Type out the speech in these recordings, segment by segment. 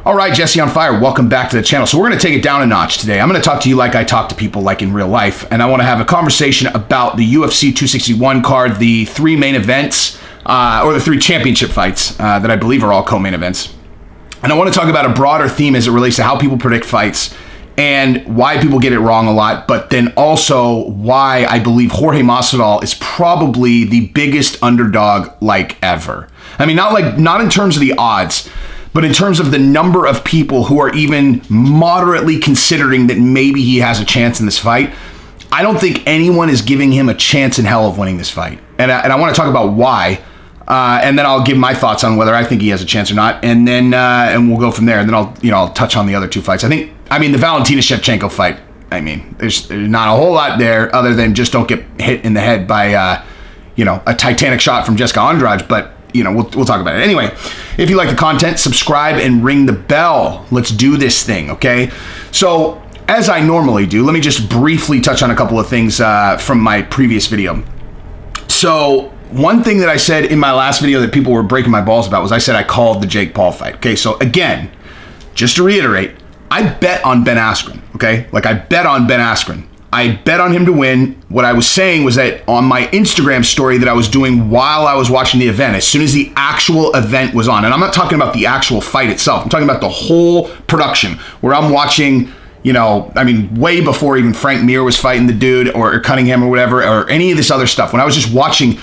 All right, Jesse on Fire, welcome back to the channel. So we're going to take it down a notch today. I'm going to talk to you like I talk to people like in real life, and I want to have a conversation about the UFC 261 card, the three main events, or the three championship fights that I believe are all co-main events. And I want to talk about a broader theme as it relates to how people predict fights and why people get it wrong a lot, but then also why I believe Jorge Masvidal is probably the biggest underdog like ever. I mean, not in terms of the odds, but in terms of the number of people who are even moderately considering that maybe he has a chance in this fight. I don't think anyone is giving him a chance in hell of winning this fight. And I want to talk about why. And then I'll give my thoughts on whether I think he has a chance or not. And then and we'll go from there. And then I'll touch on the other two fights. I mean, the Valentina Shevchenko fight, I mean, there's not a whole lot there other than just don't get hit in the head by, a Titanic shot from Jessica Andrade. But, we'll talk about it. Anyway, if you like the content, subscribe and ring the bell. Let's do this thing, okay? So, as I normally do, let me just briefly touch on a couple of things from my previous video. So, one thing that I said in my last video that people were breaking my balls about was I said I called the Jake Paul fight. Okay, so again, just to reiterate, I bet on Ben Askren, okay? Like, I bet on Ben Askren. I bet on him to win. What I was saying was that on my Instagram story that I was doing while I was watching the event, as soon as the actual event was on, and I'm not talking about the actual fight itself, I'm talking about the whole production, where I'm watching, way before even Frank Mir was fighting the dude, or Cunningham or whatever, or any of this other stuff. When I was just watching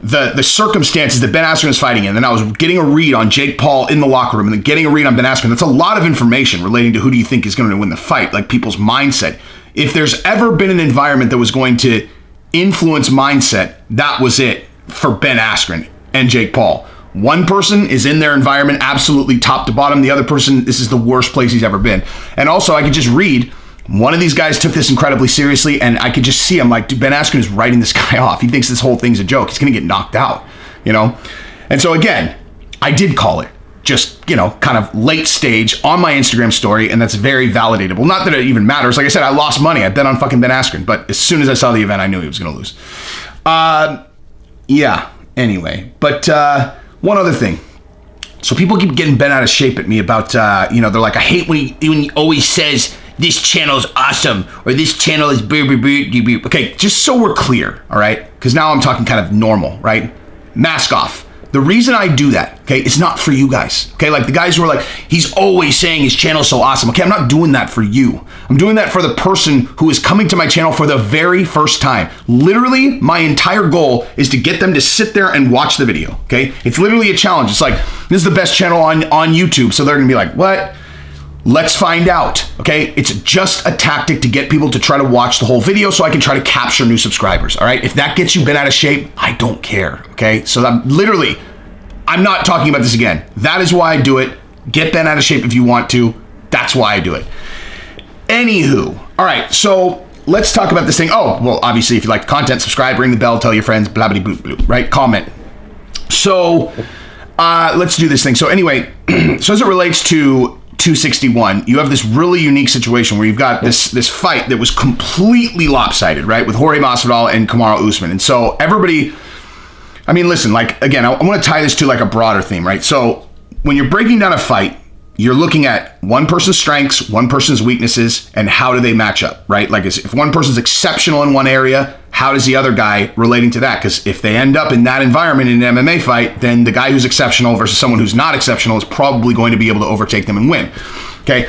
the circumstances that Ben Askren is fighting in, then I was getting a read on Jake Paul in the locker room, and then getting a read on Ben Askren. That's a lot of information relating to who do you think is going to win the fight, like people's mindset. If there's ever been an environment that was going to influence mindset, that was it for Ben Askren and Jake Paul. One person is in their environment absolutely top to bottom. The other person, this is the worst place he's ever been. And also, I could just read, one of these guys took this incredibly seriously, and I could just see him like, dude, Ben Askren is writing this guy off. He thinks this whole thing's a joke. He's going to get knocked out, And so again, I did call it. Just, kind of late stage on my Instagram story, and that's very validatable. Not that it even matters. Like I said, I lost money. I bet on fucking Ben Askren, but as soon as I saw the event, I knew he was going to lose. Anyway. But one other thing. So people keep getting bent out of shape at me about, they're like, I hate when he always says, this channel's awesome, or this channel is okay, just so we're clear, all right? Because now I'm talking kind of normal, right? Mask off. The reason I do that, okay, it's not for you guys, okay? Like the guys who are like, he's always saying his channel's so awesome. Okay, I'm not doing that for you. I'm doing that for the person who is coming to my channel for the very first time. Literally, my entire goal is to get them to sit there and watch the video, okay? It's literally a challenge. It's like, this is the best channel on YouTube, so they're gonna be like, what? Let's find out, okay? It's just a tactic to get people to try to watch the whole video so I can try to capture new subscribers, all right? If that gets you bent out of shape, I don't care, okay? So I'm not talking about this again. That is why I do it. Get bent out of shape if you want to. That's why I do it. Anywho, all right, so let's talk about this thing. Oh, well, obviously, if you like the content, subscribe, ring the bell, tell your friends, blah, blah, blah, blah, right? Comment. So let's do this thing. So anyway, so as it relates to 261, you have this really unique situation where you've got this fight that was completely lopsided, right, with Jorge Masvidal and Kamaru Usman. And so everybody, I mean, listen, like, again, I want to tie this to like a broader theme, right? So when you're breaking down a fight, you're looking at one person's strengths, one person's weaknesses, and how do they match up, right? Like, if one person's exceptional in one area, how does the other guy relating to that? Because if they end up in that environment in an MMA fight, then the guy who's exceptional versus someone who's not exceptional is probably going to be able to overtake them and win, okay?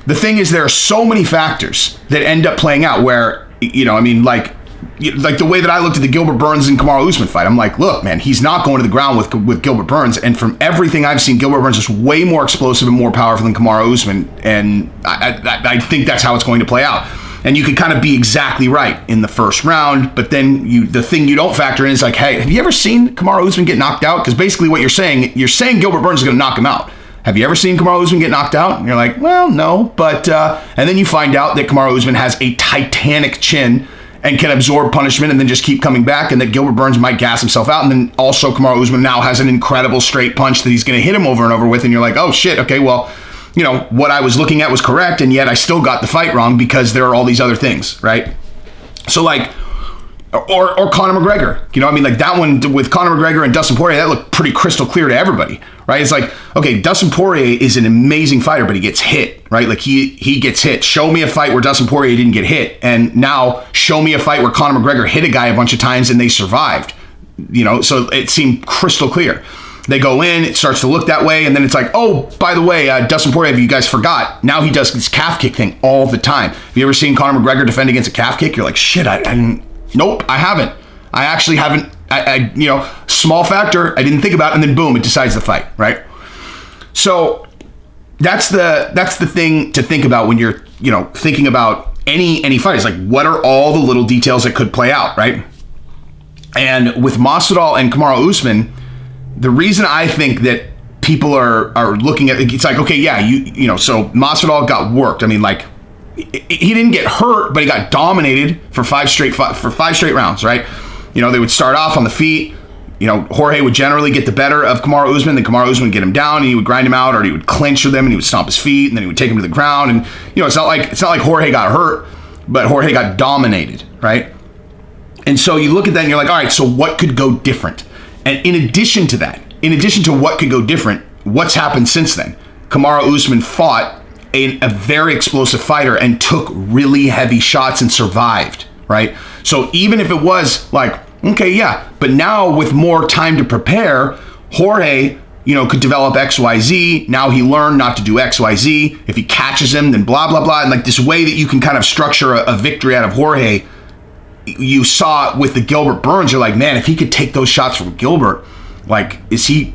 The thing is, there are so many factors that end up playing out where, like the way that I looked at the Gilbert Burns and Kamaru Usman fight, I'm like, look, man, he's not going to the ground with Gilbert Burns. And from everything I've seen, Gilbert Burns is way more explosive and more powerful than Kamaru Usman. And I think that's how it's going to play out. And you could kind of be exactly right in the first round, but then the thing you don't factor in is like, hey, have you ever seen Kamaru Usman get knocked out? Because basically what you're saying Gilbert Burns is going to knock him out. Have you ever seen Kamaru Usman get knocked out? And you're like, well, no. But and then you find out that Kamaru Usman has a titanic chin and can absorb punishment and then just keep coming back, and that Gilbert Burns might gas himself out. And then also Kamaru Usman now has an incredible straight punch that he's going to hit him over and over with. And you're like, oh shit, okay, well, what I was looking at was correct, and yet I still got the fight wrong because there are all these other things, right? So like, Or Conor McGregor. You know, I mean, like that one with Conor McGregor and Dustin Poirier, that looked pretty crystal clear to everybody, right? It's like, okay, Dustin Poirier is an amazing fighter, but he gets hit, right? Like he gets hit. Show me a fight where Dustin Poirier didn't get hit. And now show me a fight where Conor McGregor hit a guy a bunch of times and they survived. You know, so it seemed crystal clear. They go in, it starts to look that way, and then it's like, oh, by the way, Dustin Poirier, if you guys forgot, now he does this calf kick thing all the time. Have you ever seen Conor McGregor defend against a calf kick? You're like, shit, I didn't. Nope, I haven't. I actually haven't. I you know, small factor, I didn't think about it, and then boom, it decides the fight, right? So that's the thing to think about when you're, you know, thinking about any fight. It's like, what are all the little details that could play out, right? And with Masvidal and Kamaru Usman, the reason I think that people are looking at it's like, okay, yeah, you know, so Masvidal got worked. I mean, like, he didn't get hurt, but he got dominated for five straight rounds, right? You know, they would start off on the feet. You know, Jorge would generally get the better of Kamaru Usman. Then Kamaru Usman would get him down, and he would grind him out, or he would clinch with him, and he would stomp his feet, and then he would take him to the ground. And you know, it's not like Jorge got hurt, but Jorge got dominated, right? And so you look at that, and you're like, all right, so what could go different? And in addition to that, in addition to what could go different, what's happened since then? Kamaru Usman fought a very explosive fighter and took really heavy shots and survived, right? So even if it was like, okay, yeah, but now with more time to prepare, Jorge, you know, could develop XYZ. Now he learned not to do XYZ. If he catches him, then blah, blah, blah. And like this way that you can kind of structure a victory out of Jorge, you saw it with the Gilbert Burns. You're like, man, if he could take those shots from Gilbert, like, is he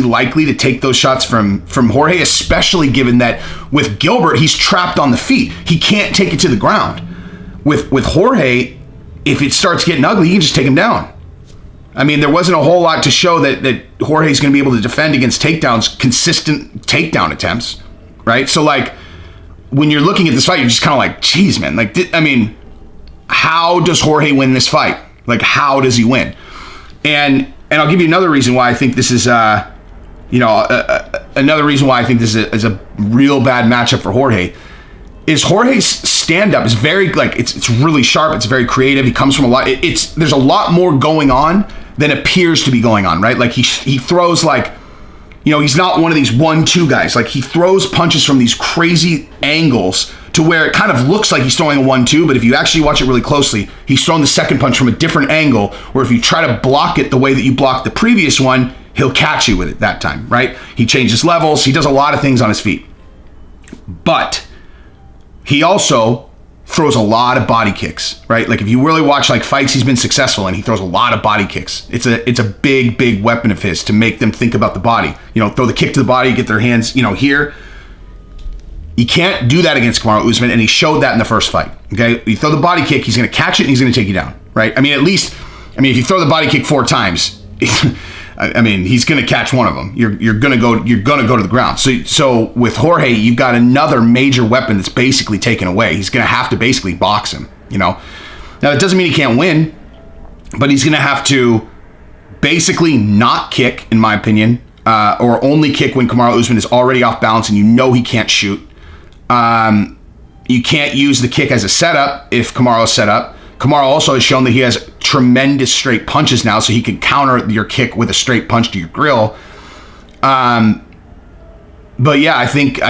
likely to take those shots from Jorge, especially given that with Gilbert, he's trapped on the feet. He can't take it to the ground. With Jorge, if it starts getting ugly, he can just take him down. I mean, there wasn't a whole lot to show that Jorge's going to be able to defend against takedowns, consistent takedown attempts, right? So, like, when you're looking at this fight, you're just kind of like, geez, man. Like, I mean, how does Jorge win this fight? Like, how does he win? And I'll give you another reason why I think this is, another reason why I think this is a real bad matchup for Jorge. Is Jorge's stand-up is very, like, it's really sharp. It's very creative. He comes from a lot. There's a lot more going on than appears to be going on, right? Like, he throws, like, you know, he's not one of these 1-2 guys. Like, he throws punches from these crazy angles to where it kind of looks like he's throwing a 1-2, but if you actually watch it really closely, he's throwing the second punch from a different angle, where if you try to block it the way that you blocked the previous one, he'll catch you with it that time, right? He changes levels. He does a lot of things on his feet. But he also throws a lot of body kicks, right? Like, if you really watch, like, fights he's been successful in, he throws a lot of body kicks. It's a big weapon of his to make them think about the body. You know, throw the kick to the body, get their hands, you know, here. You can't do that against Kamaru Usman, and he showed that in the first fight, okay? You throw the body kick, he's going to catch it, and he's going to take you down, right? I mean, if you throw the body kick 4 times, I mean, he's going to catch one of them. You're going to go to the ground. So with Jorge, you've got another major weapon that's basically taken away. He's going to have to basically box him, you know? Now, it doesn't mean he can't win, but he's going to have to basically not kick, in my opinion, or only kick when Kamaru Usman is already off balance and you know he can't shoot. You can't use the kick as a setup if Kamaru is set up. Kamaru also has shown that he has tremendous straight punches now, so he can counter your kick with a straight punch to your grill. But yeah, I think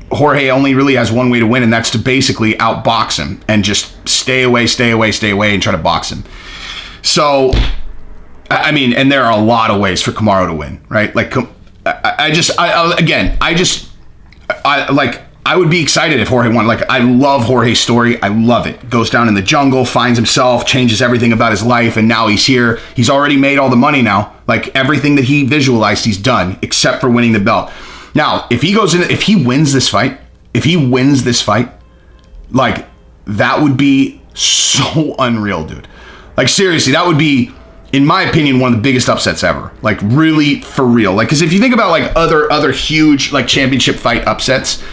Jorge only really has one way to win, and that's to basically outbox him and just stay away, and try to box him. So, I mean, and there are a lot of ways for Kamaru to win, right? Like, I would be excited if Jorge won. Like, I love Jorge's story. I love it. Goes down in the jungle, finds himself, changes everything about his life, and now he's here. He's already made all the money now. Like, everything that he visualized, he's done, except for winning the belt. Now, if he wins this fight, like, that would be so unreal, dude. Like, seriously, that would be, in my opinion, one of the biggest upsets ever. Like, really, for real. Like, because if you think about, like, other huge, like, championship fight upsets,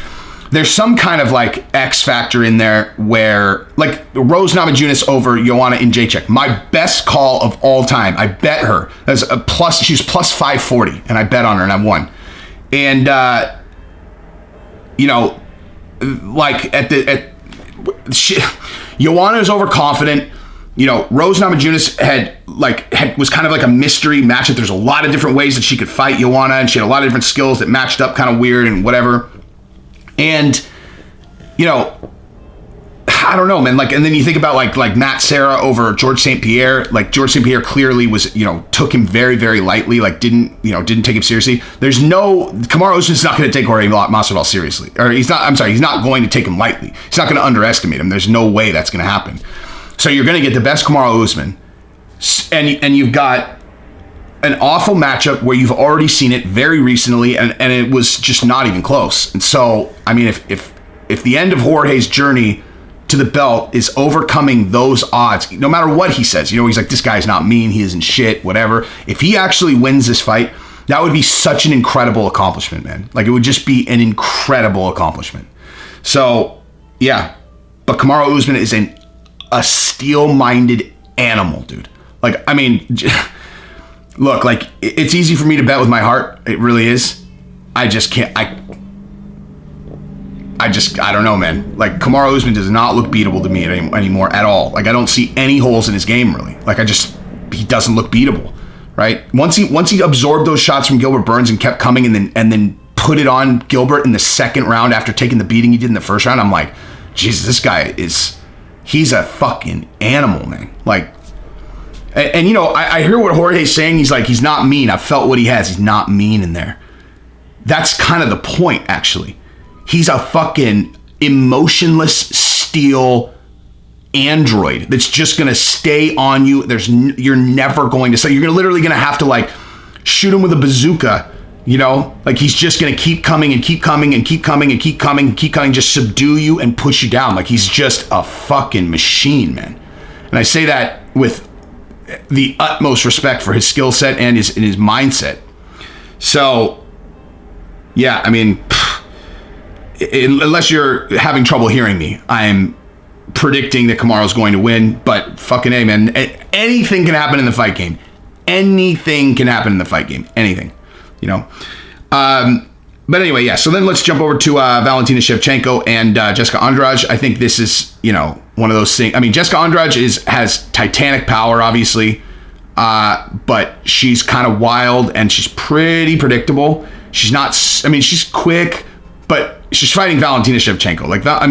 there's some kind of, like, X factor in there where, like, Rose Namajunas over Joanna Jędrzejczyk, my best call of all time. I bet her. She's plus 540, and I bet on her, and I won. And, you know, like, Joanna is overconfident. Rose Namajunas was kind of like a mystery matchup. There's a lot of different ways that she could fight Joanna, and she had a lot of different skills that matched up kind of weird and whatever. And, I don't know, man. And then you think about like Matt Serra over George St. Pierre. Like George St. Pierre clearly was, took him very, very lightly. Like didn't take him seriously. Kamaru Usman's not going to take Jorge Masvidal seriously, or he's not going to take him lightly. He's not going to underestimate him. There's no way that's going to happen. So you're going to get the best Kamaru Usman, and you've got an awful matchup where you've already seen it very recently, and it was just not even close. And so, I mean, if the end of Jorge's journey to the belt is overcoming those odds, no matter what he says, he's like, this guy's not mean, he isn't shit, whatever. If he actually wins this fight, that would be such an incredible accomplishment, man. Like, it would just be an incredible accomplishment. So, yeah. But Kamaru Usman is a steel-minded animal, dude. Like, I mean, look, like, it's easy for me to bet with my heart. It really is. I just can't. I don't know, man. Like, Kamaru Usman does not look beatable to me anymore at all. Like, I don't see any holes in his game, really. Like, he doesn't look beatable, right? Once he absorbed those shots from Gilbert Burns and kept coming and then put it on Gilbert in the second round after taking the beating he did in the first round, I'm like, Jesus, this guy he's a fucking animal, man. Like, and I hear what Jorge's saying. He's like, he's not mean. I've felt what he has. He's not mean in there. That's kind of the point, actually. He's a fucking emotionless steel android that's just going to stay on you. You're never going to say, you're literally going to have to like shoot him with a bazooka, like he's just going to keep coming and keep coming and keep coming and keep coming and keep coming, just subdue you and push you down. Like, he's just a fucking machine, man. And I say that with the utmost respect for his skill set and his mindset. So, yeah, I mean, unless you're having trouble hearing me, I'm predicting that Kamaru's going to win, but fucking A, man. Anything can happen in the fight game. Anything can happen in the fight game. Anything, But anyway, yeah, so then let's jump over to Valentina Shevchenko and Jessica Andrade. I think this is, one of those things. I mean, Jessica Andrade has titanic power, obviously, but she's kind of wild and she's pretty predictable. She's not, she's quick, but she's fighting Valentina Shevchenko. Like that,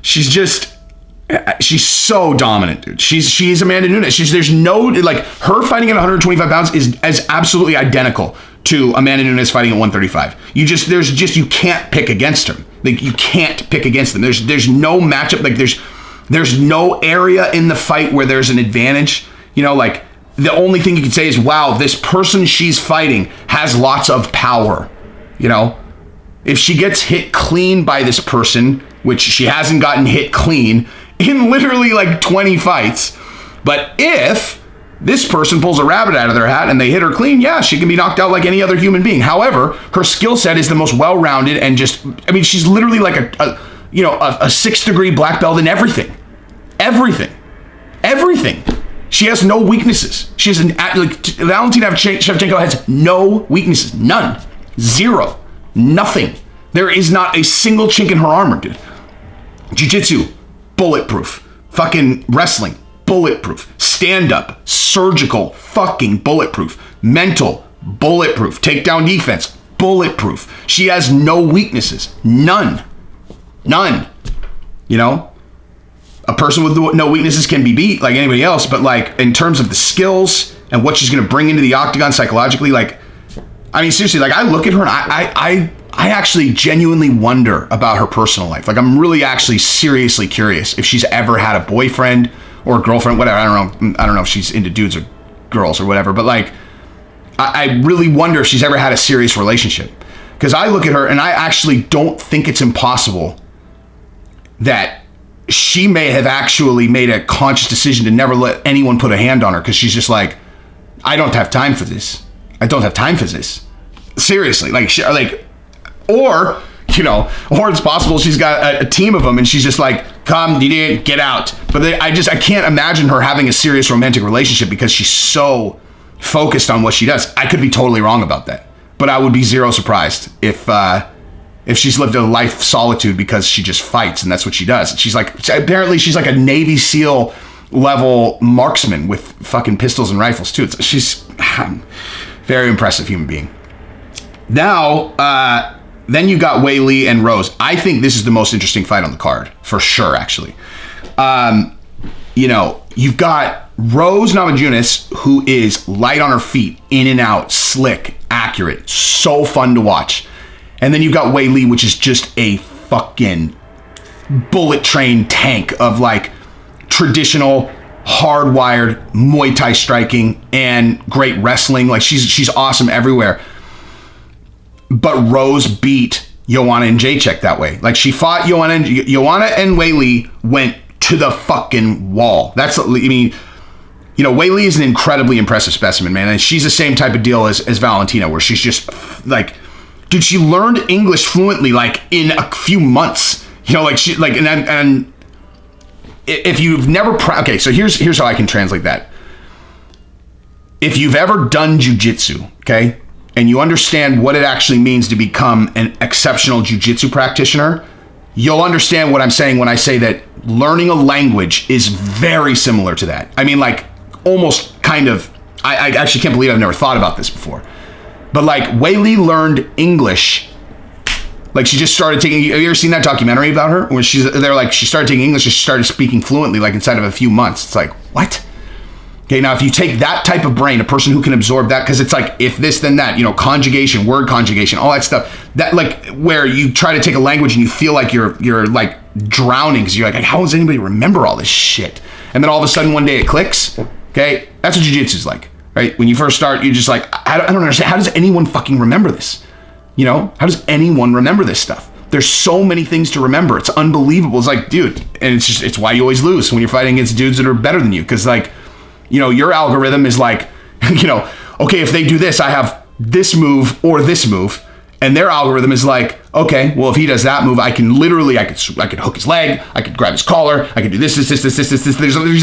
she's so dominant, dude. She's Amanda Nunes. There's no, like, her fighting at 125 pounds is absolutely identical to Amanda Nunes fighting at 135. You can't pick against her. Like, you can't pick against them. There's no matchup. Like, there's no area in the fight where there's an advantage. Like, the only thing you can say is, wow, this person she's fighting has lots of power. If she gets hit clean by this person, which she hasn't gotten hit clean in literally like 20 fights, but if this person pulls a rabbit out of their hat and they hit her clean, yeah, she can be knocked out like any other human being. However, her skill set is the most well-rounded and she's literally like a 6th degree black belt in everything. Everything. She has no weaknesses. Valentina Shevchenko has no weaknesses. None. Zero. Nothing. There is not a single chink in her armor, dude. Jiu-jitsu, bulletproof. Fucking wrestling, bulletproof. Stand-up, surgical, fucking bulletproof. Mental, bulletproof. Takedown defense, bulletproof. She has no weaknesses. None. A person with no weaknesses can be beat like anybody else, but like in terms of the skills and what she's going to bring into the octagon psychologically, like, seriously, like, I look at her and I actually genuinely wonder about her personal life. Like, I'm really actually seriously curious if she's ever had a boyfriend or a girlfriend, whatever. I don't know if she's into dudes or girls or whatever, but like, I really wonder if she's ever had a serious relationship. Because I look at her and I actually don't think it's impossible that she may have actually made a conscious decision to never let anyone put a hand on her, because she's just like, I don't have time for this. Seriously, or it's possible she's got a team of them and she's just like, come, get out. But I can't imagine her having a serious romantic relationship because she's so focused on what she does. I could be totally wrong about that, but I would be zero surprised if she's lived a life of solitude because she just fights and that's what she does. Apparently she's like a Navy SEAL level marksman with fucking pistols and rifles too. She's very impressive human being. Now, then you got Wei Lei and Rose. I think this is the most interesting fight on the card, for sure, actually. You know, you've got Rose Namajunas, who is light on her feet, in and out, slick, accurate, so fun to watch. And then you've got Wei Lei, which is just a fucking bullet train tank of like traditional, hardwired Muay Thai striking and great wrestling. Like she's awesome everywhere. But Rose beat Joanna and Jacek that way. Like she fought Joanna and Wei Lei went to the fucking wall. That's, I mean, you know, Wei Lei is an incredibly impressive specimen, man. And she's the same type of deal as Valentina, where she's just like, dude, she learned English fluently like in a few months. You know, like she like and if you've never okay, so here's how I can translate that. If you've ever done jiu-jitsu, okay, and you understand what it actually means to become an exceptional jiu-jitsu practitioner, you'll understand what I'm saying when I say that learning a language is very similar to that. I mean, like, almost kind of, I actually can't believe I've never thought about this before. But, like, Wei Lei learned English. Like, she just started taking, have you ever seen that documentary about her? Where she started taking English and she started speaking fluently, like, inside of a few months. It's like, what? Okay, now if you take that type of brain, a person who can absorb that, because it's like, if this, then that, you know, conjugation, word conjugation, all that stuff, that like where you try to take a language and you feel like you're like drowning because you're like, how does anybody remember all this shit? And then all of a sudden one day it clicks. Okay, that's what jiu-jitsu is like, right? When you first start, you're just like, I don't understand. How does anyone fucking remember this? You know, how does anyone remember this stuff? There's so many things to remember. It's unbelievable. It's like, dude, and it's why you always lose when you're fighting against dudes that are better than you, because like, you know, your algorithm is like, you know, okay, if they do this, I have this move or this move. And their algorithm is like, okay, well, if he does that move, I could hook his leg, I could grab his collar, I could do this. There's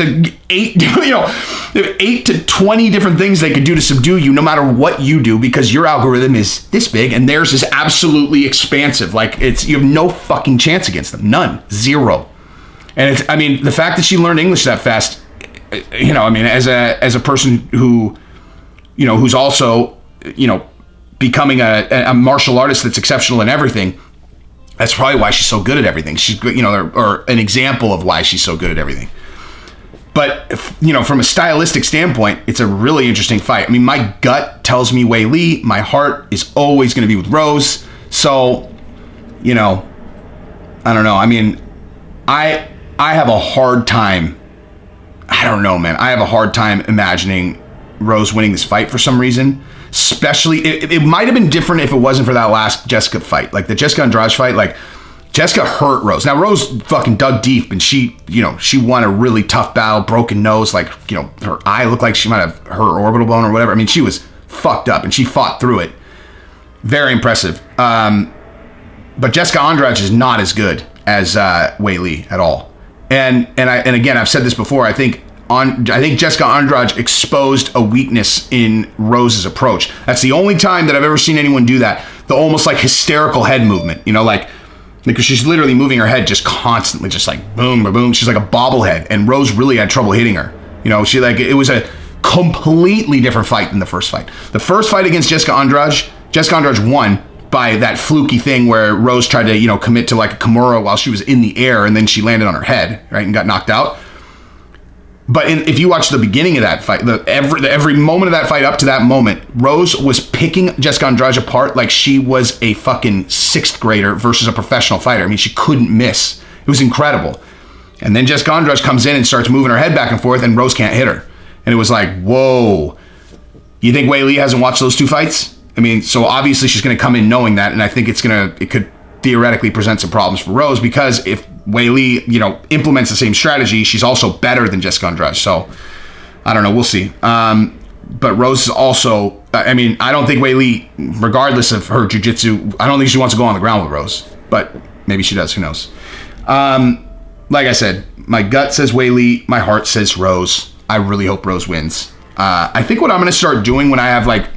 like 8 to 20 different things they could do to subdue you, no matter what you do, because your algorithm is this big and theirs is absolutely expansive. Like you have no fucking chance against them. None. Zero. And it's, I mean, the fact that she learned English that fast, you know, I mean, as a person who, you know, who's also, you know, becoming a martial artist that's exceptional in everything, that's probably why she's so good at everything. She's, you know, or an example of why she's so good at everything. But, you know, from a stylistic standpoint, it's a really interesting fight. I mean, my gut tells me Wei Lei. My heart is always going to be with Rose. So, you know, I don't know. I mean, I have a hard time. I don't know, man. I have a hard time imagining Rose winning this fight for some reason. Especially, it might have been different if it wasn't for that last Jessica fight. Like the Jessica Andrade fight, like Jessica hurt Rose. Now Rose fucking dug deep and she won a really tough battle, broken nose, like, you know, her eye looked like she might have hurt her orbital bone or whatever. I mean, she was fucked up and she fought through it. Very impressive. But Jessica Andrade is not as good as Wei Lei at all. And again, I've said this before. I think Jessica Andrade exposed a weakness in Rose's approach. That's the only time that I've ever seen anyone do that. The almost like hysterical head movement, you know, like because she's literally moving her head just constantly, just like boom, boom, boom. She's like a bobblehead, and Rose really had trouble hitting her. You know, it was a completely different fight than the first fight. The first fight against Jessica Andrade won by that fluky thing where Rose tried to, you know, commit to like a Kamaru while she was in the air, and then she landed on her head, right, and got knocked out. But if you watch the beginning of that fight, every moment of that fight up to that moment, Rose was picking Jessica Andrade apart like she was a fucking sixth grader versus a professional fighter. I mean, she couldn't miss. It was incredible. And then Jessica Andrade comes in and starts moving her head back and forth, and Rose can't hit her. And it was like, whoa. You think Wei Lei hasn't watched those two fights? I mean, so obviously she's going to come in knowing that, and I think it could theoretically present some problems for Rose, because if Wei Lei, you know, implements the same strategy, she's also better than Jessica Andrade. So I don't know, we'll see. But Rose is also, I mean, I don't think Wei Lei, regardless of her jiu-jitsu, I don't think she wants to go on the ground with Rose, but maybe she does, who knows. Like I said, my gut says Wei Lei, my heart says Rose. I really hope Rose wins. I think what I'm going to start doing when I have like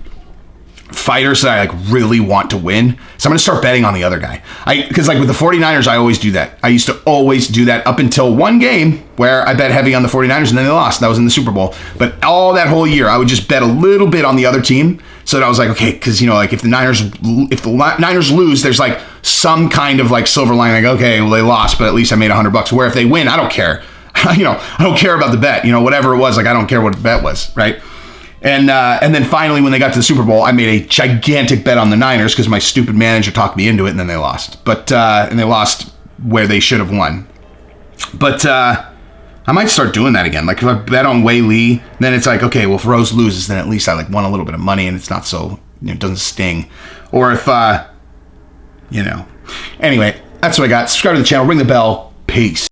fighters that I like really want to win. So I'm going to start betting on the other guy. Because like with the 49ers, I always do that. I used to always do that up until one game where I bet heavy on the 49ers and then they lost. That was in the Super Bowl. But all that whole year, I would just bet a little bit on the other team. So that I was like, okay, because, you know, like if the Niners lose, there's like some kind of like silver lining. Like, okay, well, they lost, but at least I made $100. Where if they win, I don't care. You know, I don't care about the bet. You know, whatever it was, like I don't care what the bet was, right? And then finally, when they got to the Super Bowl, I made a gigantic bet on the Niners because my stupid manager talked me into it, and then they lost. But and they lost where they should have won. But I might start doing that again. Like if I bet on Wei Lei, then it's like, okay, well, if Rose loses, then at least I like won a little bit of money, and it's not so, you know, it doesn't sting. Or if you know, anyway, that's what I got. Subscribe to the channel, ring the bell. Peace.